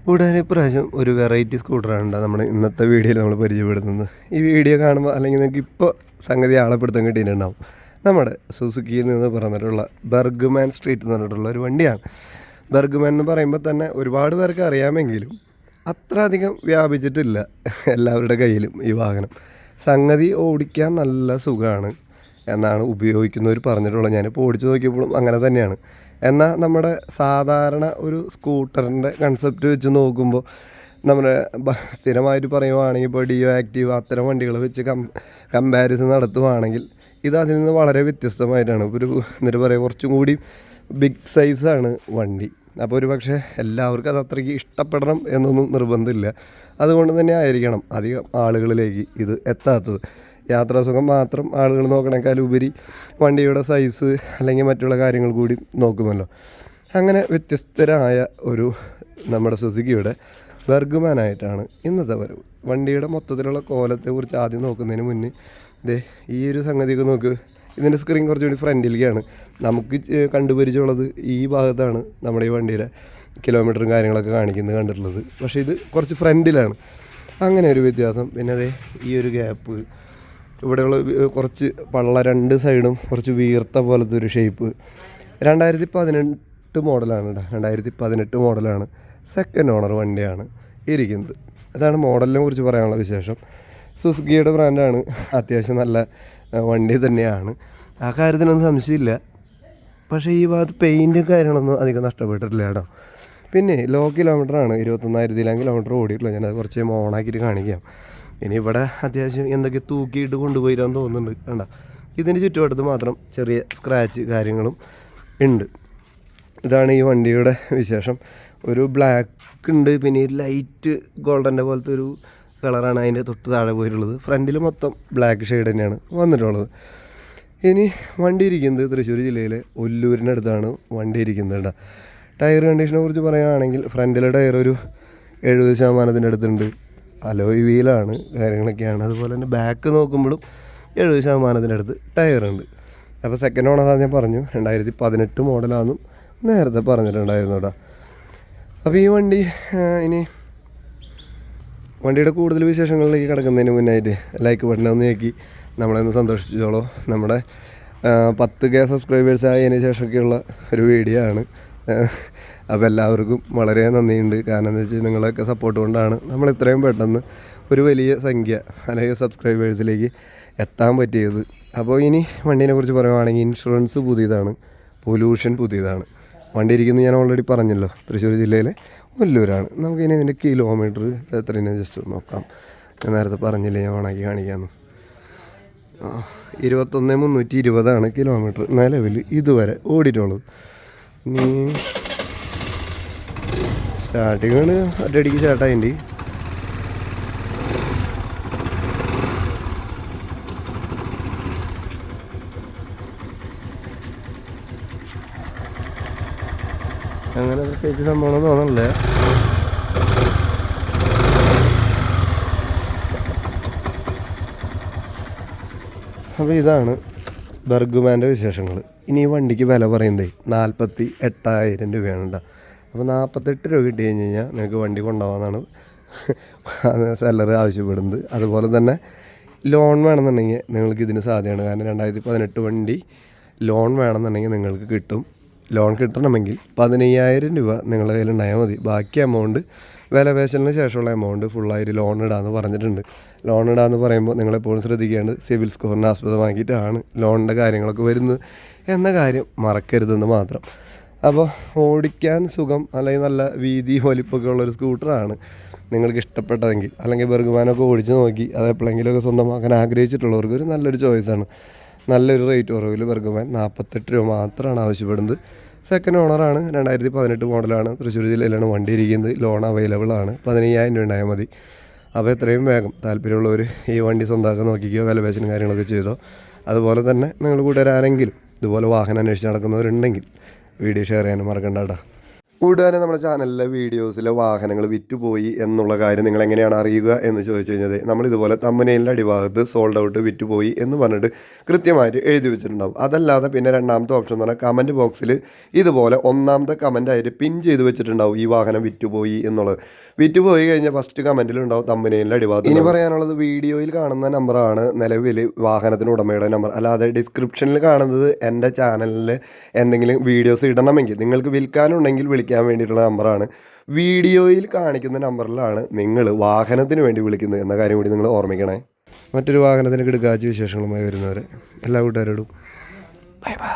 കൂടാതെ ഇപ്രാവശ്യം ഒരു വെറൈറ്റി സ്കൂട്ടറാണ് നമ്മുടെ ഇന്നത്തെ വീഡിയോയിൽ നമ്മൾ പരിചയപ്പെടുത്തുന്നത്. ഈ വീഡിയോ കാണുമ്പോൾ അല്ലെങ്കിൽ നിങ്ങൾക്ക് ഇപ്പോൾ സംഗതി ആളപ്പെടുത്താൻ കിട്ടിയിട്ടുണ്ടാവും. നമ്മുടെ സുസുക്കിയിൽ നിന്ന് പറഞ്ഞിട്ടുള്ള ബർഗ്മാൻ സ്ട്രീറ്റ് എന്ന് പറഞ്ഞിട്ടുള്ള ഒരു വണ്ടിയാണ്. ബർഗ്മാൻ എന്ന് പറയുമ്പോൾ തന്നെ ഒരുപാട് പേർക്ക് അറിയാമെങ്കിലും അത്ര അധികം വ്യാപിച്ചിട്ടില്ല എല്ലാവരുടെ കയ്യിലും ഈ വാഹനം. സംഗതി ഓടിക്കാൻ നല്ല സുഖമാണ് എന്നാണ് ഉപയോഗിക്കുന്നവർ പറഞ്ഞിട്ടുള്ളത്. ഞാനിപ്പോൾ ഓടിച്ചു നോക്കിയപ്പോഴും അങ്ങനെ തന്നെയാണ്. എന്നാൽ നമ്മുടെ സാധാരണ ഒരു സ്കൂട്ടറിൻ്റെ കൺസെപ്റ്റ് വെച്ച് നോക്കുമ്പോൾ നമ്മുടെ സ്ഥിരമായിട്ട് പറയുവാണെങ്കിൽ ഇപ്പോൾ ഡിയോ ആക്റ്റീവ് അത്തരം വണ്ടികൾ വെച്ച് കമ്പാരിസൺ നടത്തുവാണെങ്കിൽ ഇത് അതിൽ നിന്ന് വളരെ വ്യത്യസ്തമായിട്ടാണ്. ഇപ്പോൾ എന്നിട്ട് പറയുക കുറച്ചും കൂടി ബിഗ് സൈസാണ് വണ്ടി. അപ്പോൾ ഒരു പക്ഷേ എല്ലാവർക്കും അത് അത്രയ്ക്ക് ഇഷ്ടപ്പെടണം എന്നൊന്നും നിർബന്ധമില്ല. അതുകൊണ്ട് തന്നെ ആയിരിക്കണം അധികം ആളുകളിലേക്ക് ഇത് എത്താത്തത്. യാത്രാസുഖം മാത്രം ആളുകൾ നോക്കണേക്കാൾ ഉപരി വണ്ടിയുടെ സൈസ് അല്ലെങ്കിൽ മറ്റുള്ള കാര്യങ്ങൾ കൂടി നോക്കുമല്ലോ. അങ്ങനെ വ്യത്യസ്തരായ ഒരു നമ്മുടെ സുസുക്കിയുടെ ബർഗ്മാനായിട്ടാണ് ഇന്നത്തെ വരവ്. വണ്ടിയുടെ മൊത്തത്തിലുള്ള കോലത്തെക്കുറിച്ച് ആദ്യം നോക്കുന്നതിന് മുന്നേ ഈ ഒരു സംഗതിയൊക്കെ നോക്ക്. ഇതിൻ്റെ സ്ക്രീൻ കുറച്ചുകൂടി ഫ്രണ്ടിലേക്കാണ്. നമുക്ക് കണ്ടുപരിച്ചുള്ളത് ഈ ഭാഗത്താണ് നമ്മുടെ ഈ വണ്ടിയുടെ കിലോമീറ്ററും കാര്യങ്ങളൊക്കെ കണ്ടിട്ടുള്ളത്. പക്ഷേ ഇത് കുറച്ച് ഫ്രണ്ടിലാണ്. അങ്ങനെ ഒരു വ്യത്യാസം. പിന്നെ ഈ ഒരു ഗ്യാപ്പ്, ഇവിടെയുള്ള കുറച്ച് പള്ള രണ്ട് സൈഡും കുറച്ച് വീർത്ത പോലത്തെ ഒരു ഷേപ്പ്. 2018 മോഡലാണ് കേട്ടോ. 2018 മോഡലാണ്. സെക്കൻഡ് ഓണർ വണ്ടിയാണ് ഇരിക്കുന്നത്. അതാണ് മോഡലിനെ കുറിച്ച് പറയാനുള്ള വിശേഷം. സുസുക്കിയുടെ ബ്രാൻഡാണ്. അത്യാവശ്യം നല്ല വണ്ടി തന്നെയാണ്, ആ കാര്യത്തിനൊന്നും സംശയമില്ല. പക്ഷേ ഈ ഭാഗത്ത് പെയിൻറ്റും കാര്യങ്ങളൊന്നും അധികം നഷ്ടപ്പെട്ടിട്ടില്ല കേട്ടോ. പിന്നെ ലോ കിലോമീറ്ററാണ്, 21,000 കിലോമീറ്റർ ഓടിയിട്ടുള്ളൂ. ഞാനത് കുറച്ച് ഓണാക്കിയിട്ട് കാണിക്കാം. ഇനി ഇവിടെ അത്യാവശ്യം എന്തൊക്കെ തൂക്കിയിട്ട് കൊണ്ടുപോയിരാന്ന് തോന്നുന്നുണ്ട്. കണ്ട, ഇതിന് ചുറ്റുവട്ടത്ത് മാത്രം ചെറിയ സ്ക്രാച്ച് കാര്യങ്ങളും ഉണ്ട്. ഇതാണ് ഈ വണ്ടിയുടെ വിശേഷം. ഒരു ബ്ലാക്ക് ഉണ്ട്, പിന്നെ ലൈറ്റ് ഗോൾഡൻ്റെ പോലത്തെ ഒരു കളറാണ് അതിൻ്റെ തൊട്ട് താഴെ പോയിട്ടുള്ളത്. ഫ്രണ്ടിൽ മൊത്തം ബ്ലാക്ക് ഷെയ്ഡ് തന്നെയാണ് വന്നിട്ടുള്ളത്. ഇനി വണ്ടി ഇരിക്കുന്നത് തൃശ്ശൂർ ജില്ലയിലെ ഒല്ലൂരിനടുത്താണ് വണ്ടി ഇരിക്കുന്നത് കേട്ടോ. ടയർ കണ്ടീഷനെ കുറിച്ച് പറയുകയാണെങ്കിൽ ഫ്രണ്ടിലെ ടയർ ഒരു 70% അടുത്തുണ്ട്. അലോയ് വീലാണ്, കാര്യങ്ങളൊക്കെയാണ്. അതുപോലെ തന്നെ ബാക്ക് നോക്കുമ്പോഴും 70% അടുത്ത് ടയറുണ്ട്. അപ്പോൾ സെക്കൻഡ് ഓണറാണ് ഞാൻ പറഞ്ഞു. 2018 മോഡലാണെന്നും നേരത്തെ പറഞ്ഞിട്ടുണ്ടായിരുന്നു കേട്ടോ. അപ്പോൾ ഈ വണ്ടി ഇനി വണ്ടിയുടെ കൂടുതൽ വിശേഷങ്ങളിലേക്ക് കിടക്കുന്നതിന് മുന്നായിട്ട് ലൈക്ക് ബട്ടൺ ഒന്ന് ഞെക്കി നമ്മളൊന്ന് സന്തോഷിച്ചോളൂ. നമ്മുടെ 10K സബ്സ്ക്രൈബേഴ്സ് ആയതിന് ശേഷമൊക്കെയുള്ള ഒരു വീഡിയോ ആണ്. അപ്പോൾ എല്ലാവർക്കും വളരെ നന്ദിയുണ്ട്. കാരണം എന്താ വെച്ചാൽ നിങ്ങളൊക്കെ സപ്പോർട്ട് കൊണ്ടാണ് നമ്മൾ ഇത്രയും പെട്ടെന്ന് ഒരു വലിയ സംഖ്യ അല്ലെങ്കിൽ സബ്സ്ക്രൈബേഴ്സിലേക്ക് എത്താൻ പറ്റിയത്. അപ്പോൾ ഇനി വണ്ടീനെ കുറിച്ച് പറയുകയാണെങ്കിൽ ഇൻഷുറൻസ് പുതിയതാണ്, പൊല്യൂഷൻ പുതിയതാണ്. വണ്ടി ഇരിക്കുന്നത് ഞാൻ ഓൾറെഡി പറഞ്ഞല്ലോ, തൃശ്ശൂർ ജില്ലയിലെ ഒല്ലൂരാണ്. നമുക്കിനി ഇതിൻ്റെ കിലോമീറ്റർ എത്രയാണ് ജസ്റ്റ് നോക്കാം. ഞാൻ നേരത്തെ പറഞ്ഞില്ലേ, ഞാൻ ഓണാക്കി കാണിക്കാമെന്ന്. 21,320 കിലോമീറ്റർ നിലവിൽ ഇതുവരെ ഓടിയിട്ടുള്ളത്. ഇനി സ്റ്റാർട്ടിങ്ങാണ് ഒറ്റയടിക്ക് സ്റ്റാർട്ടായിട്ടുണ്ട്. അങ്ങനെ പ്രത്യേകിച്ച് സംഭവം തോന്നണില്ല. അപ്പോൾ ഇതാണ് ബർഗ്മാൻ്റെ വിശേഷങ്ങൾ. ഇനി ഈ വണ്ടിക്ക് വില പറയുന്നത് 48,000 രൂപയാണ് കേട്ടോ. അപ്പോൾ 48 രൂപ കിട്ടി കഴിഞ്ഞ് കഴിഞ്ഞാൽ നിങ്ങൾക്ക് വണ്ടി കൊണ്ടുപോകാമെന്നാണ് സെല്ലർ ആവശ്യപ്പെടുന്നത്. അതുപോലെ തന്നെ ലോൺ വേണമെന്നുണ്ടെങ്കിൽ നിങ്ങൾക്ക് ഇതിന് സാധ്യതയാണ്. കാരണം 2018 വണ്ടി ലോൺ വേണമെന്നുണ്ടെങ്കിൽ നിങ്ങൾക്ക് കിട്ടും. ലോൺ കിട്ടണമെങ്കിൽ 15,000 രൂപ നിങ്ങളുടെ കയ്യിലുണ്ടായാൽ മതി. ബാക്കി എമൗണ്ട് വിലപേശലിന് ശേഷമുള്ള എമൗണ്ട് ഫുള്ളായിട്ട് ലോൺ ഇടാമെന്ന് പറഞ്ഞിട്ടുണ്ട്. ലോൺ ഇടാമെന്ന് പറയുമ്പോൾ നിങ്ങളെപ്പോഴും ശ്രദ്ധിക്കേണ്ടത് സിവിൽ സ്കോറിനെ ആസ്പദമാക്കിയിട്ടാണ് ലോണിൻ്റെ കാര്യങ്ങളൊക്കെ വരുന്നത് എന്ന കാര്യം മറക്കരുതെന്ന് മാത്രം. അപ്പോൾ ഓടിക്കാൻ സുഖം അല്ലെങ്കിൽ നല്ല വീതി വലിപ്പമൊക്കെ ഉള്ളൊരു സ്കൂട്ടറാണ് നിങ്ങൾക്ക് ഇഷ്ടപ്പെട്ടതെങ്കിൽ, അല്ലെങ്കിൽ ബർഗ്മാനൊക്കെ ഓടിച്ച് നോക്കി അത് എപ്പോഴെങ്കിലുമൊക്കെ സ്വന്തമാക്കാൻ ആഗ്രഹിച്ചിട്ടുള്ളവർക്ക് ഒരു നല്ലൊരു ചോയ്സാണ്. നല്ലൊരു റേറ്റ് കുറവിൽ ബർഗ്മാൻ 48 രൂപ മാത്രമാണ് ആവശ്യപ്പെടുന്നത്. സെക്കൻഡ് ഓണറാണ്, 2018 മോഡലാണ്. തൃശ്ശൂർ ജില്ലയിലാണ് വണ്ടി ഇരിക്കുന്നത്. ലോൺ അവൈലബിൾ ആണ്. 15,000 രൂപ ഉണ്ടായാൽ മതി. അപ്പോൾ എത്രയും വേഗം താല്പര്യമുള്ളവർ ഈ വണ്ടി സ്വന്തമാക്കാൻ നോക്കിക്കോ, വിലപേശലും കാര്യങ്ങളൊക്കെ ചെയ്തോ. അതുപോലെ തന്നെ നിങ്ങൾ കൂട്ടുകാരെങ്കിലും ഇതുപോലെ വാഹനം അന്വേഷിച്ച് നടക്കുന്നവരുണ്ടെങ്കിൽ വീഡിയോ ഷെയർ ചെയ്യാനും മറക്കണ്ട കേട്ടോ. കൂട്ടുകാരെ, നമ്മുടെ ചാനലിലെ വീഡിയോസിലെ വാഹനങ്ങൾ വിറ്റുപോയി എന്നുള്ള കാര്യം നിങ്ങൾ എങ്ങനെയാണ് അറിയുക എന്ന് ചോദിച്ചു കഴിഞ്ഞാൽ നമ്മളിതുപോലെ തമ്പനയിലെ അടിഭാഗത്ത് സോൾഡ് ഔട്ട് വിറ്റുപോയി എന്ന് പറഞ്ഞിട്ട് കൃത്യമായിട്ട് എഴുതി വെച്ചിട്ടുണ്ടാവും. അതല്ലാതെ പിന്നെ രണ്ടാമത്തെ ഓപ്ഷൻ എന്ന് പറഞ്ഞാൽ കമൻറ്റ് ബോക്സിൽ ഇതുപോലെ ഒന്നാമത്തെ കമൻറ്റായിട്ട് പിൻ ചെയ്ത് വെച്ചിട്ടുണ്ടാവും ഈ വാഹനം വിറ്റുപോയി എന്നുള്ളത്. വിറ്റുപോയി കഴിഞ്ഞാൽ ഫസ്റ്റ് കമൻറ്റിലുണ്ടാവും തമ്പനയിലെ അടിഭാഗത്ത്. ഇനി പറയാനുള്ളത്, വീഡിയോയിൽ കാണുന്ന നമ്പറാണ് നിലവിൽ വാഹനത്തിന് ഉടമയുടെ നമ്പർ. അല്ലാതെ ഡിസ്ക്രിപ്ഷനിൽ കാണുന്നത് എൻ്റെ ചാനലിൽ എന്തെങ്കിലും വീഡിയോസ് ഇടണമെങ്കിൽ നിങ്ങൾക്ക് വിൽക്കാനുണ്ടെങ്കിൽ വിളിക്കാൻ വേണ്ടിയിട്ടുള്ള നമ്പറാണ്. വീഡിയോയിൽ കാണിക്കുന്ന നമ്പറിലാണ് നിങ്ങൾ വാഹനത്തിന് വേണ്ടി വിളിക്കുന്നത് എന്ന കാര്യം കൂടി നിങ്ങൾ ഓർമ്മിക്കണേ. മറ്റൊരു വാഹനത്തിന് കിടക്കാച്ച വിശേഷങ്ങളുമായി വരുന്നവരെ എല്ലാ കൂട്ടുകാരോടും ബൈ ബൈ.